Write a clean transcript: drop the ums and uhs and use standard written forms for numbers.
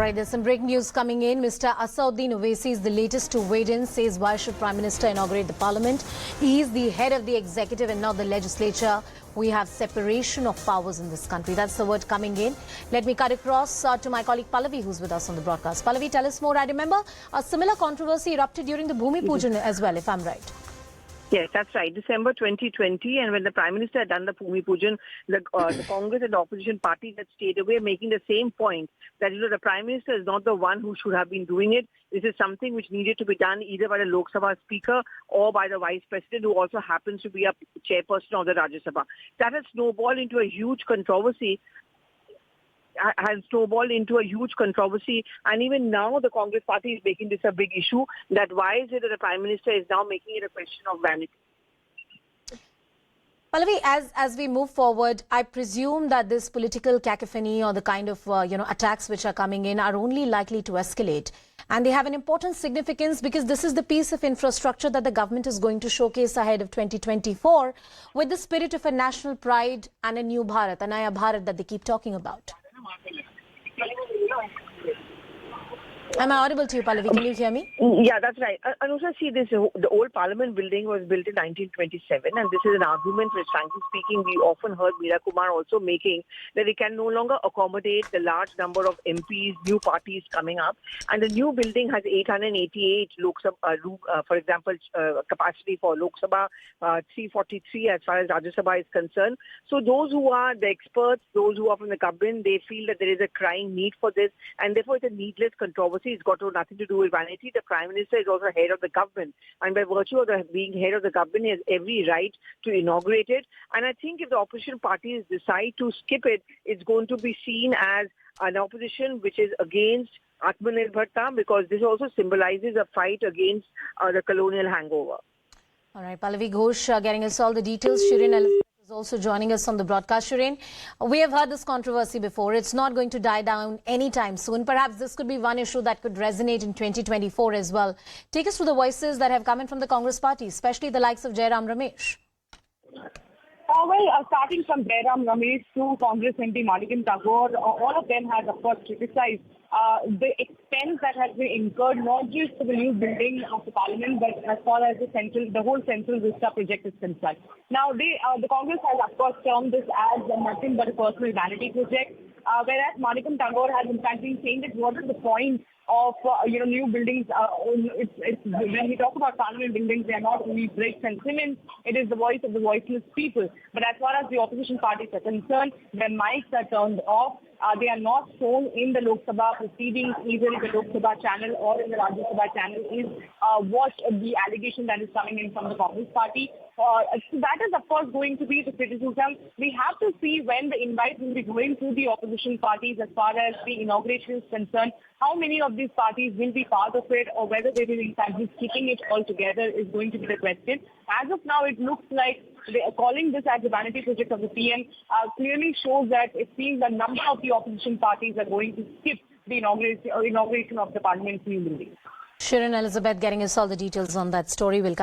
right, there's some breaking news coming in. Mr. Asaduddin Owaisi is the latest to wade in, says why should Prime Minister inaugurate the Parliament? He is the head of the executive and not the legislature. We have separation of powers in this country. That's the word coming in. Let me cut across to my colleague Pallavi, who's with us on the broadcast. Pallavi, tell us more. I remember a similar controversy erupted during the Bhumi Pujan as well, if I'm right. Yes, that's right. December 2020, and when the Prime Minister had done the Bhumi Pujan, the Congress and the opposition parties had stayed away, making the same point that the Prime Minister is not the one who should have been doing it. This is something which needed to be done either by the Lok Sabha Speaker or by the Vice President, who also happens to be a chairperson of the Rajya Sabha. That has snowballed into a huge controversy. And even now the Congress party is making this a big issue, that why is it that the Prime Minister is now making it a question of vanity. Pallavi, as we move forward, I presume that this political cacophony or the kind of attacks which are coming in are only likely to escalate, and they have an important significance because this is the piece of infrastructure that the government is going to showcase ahead of 2024 with the spirit of a national pride and a new Bharat, a Naya Bharat that they keep talking about. Am I audible to you, Pallavi? Can you hear me? Yeah, that's right. Anusha, see, the old Parliament building was built in 1927, and this is an argument which, frankly speaking, we often heard Meera Kumar also making, that it can no longer accommodate the large number of MPs, new parties coming up, and the new building has 888 Lok Sabha, for example, capacity for Lok Sabha, 343 as far as Rajya Sabha is concerned. So those who are the experts, those who are from the government, they feel that there is a crying need for this, and therefore it's a needless controversy. It's got nothing to do with vanity. The Prime Minister is also head of the government, and by virtue of being head of the government, he has every right to inaugurate it. And I think if the opposition parties decide to skip it, it's going to be seen as an opposition which is against Atmanirbharta, because this also symbolizes a fight against the colonial hangover. All right, Pallavi Ghosh getting us all the details. Shirin Elizabeth is also joining us on the broadcast. Shirin, we have heard this controversy before. It's not going to die down anytime soon. Perhaps this could be one issue that could resonate in 2024 as well. Take us through the voices that have come in from the Congress party, especially the likes of Jairam Ramesh. Starting from Jairam Ramesh to Congress MP Manikam Tagore, all of them have, of course, criticized the expense that has been incurred, not just for the new building of the Parliament, but as far as the whole Central Vista project is concerned. Now, the Congress has, of course, termed this as nothing but a personal vanity project, whereas Manikam Tagore has, in fact, been saying that what is the point of new buildings. When we talk about Parliament buildings, they are not only bricks and cement. It is the voice of the voiceless people. But as far as the opposition parties are concerned, their mics are turned off. They are not shown in the Lok Sabha proceedings, either in the Lok Sabha channel or in the Rajya Sabha channel, is what the allegation that is coming in from the Congress party. So that is, of course, going to be the criticism. We have to see when the invite will be going to the opposition parties as far as the inauguration is concerned. How many of these parties will be part of it, or whether they will in fact be keeping it all together is going to be the question. As of now, it looks like they are calling this as a vanity project of the PM clearly shows that it seems a number of the opposition parties are going to skip the inauguration of the Parliament's new building. Shirin Elizabeth getting us all the details on that story. We'll continue.